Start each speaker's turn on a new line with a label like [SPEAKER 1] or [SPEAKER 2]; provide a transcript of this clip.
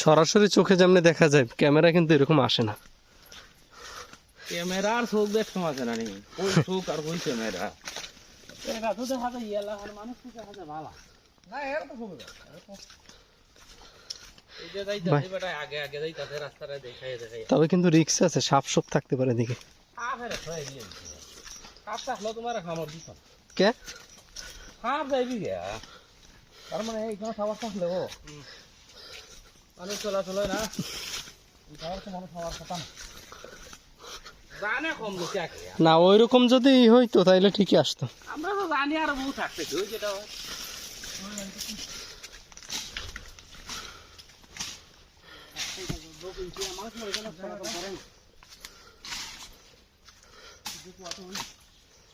[SPEAKER 1] সরাসরি চোখে যেমনি দেখা যায় ক্যামেরা কিন্তু এরকম আসে না।
[SPEAKER 2] ক্যামেরার চোখ দেখতে আছে না নি, ওই চোখ আর ওই ক্যামেরা এটা তো দেখা যায় ইয়ালা আর মানুষ তো দেখা যায় ভালো না। এর তো হবে এই যে যাইতে বেটা আগে আগে যাইতাছে রাস্তাটা দেখাই দেখাই।
[SPEAKER 1] তবে কিন্তু রিস্ক আছে, সাপ সব থাকতে পারে এদিকে।
[SPEAKER 2] আরে ভাই দিয়ে সাপ থাকলো তোমার খামার দিত
[SPEAKER 1] কে
[SPEAKER 2] সাপ যাইবি গে, তার মানে এই কোন সাপ থাকলে ও মানুষ চলাচল হয় না, তাহলে তো মানুষ হওয়ার কথা না। জানে কম লোকে আগে
[SPEAKER 1] না, ওইরকম যদি হইতো তাইলে ঠিকই আসতো।
[SPEAKER 2] আমরা তো জানি আর বউ থাকতে ওই যেটা হয় মানুষ মরে গেলে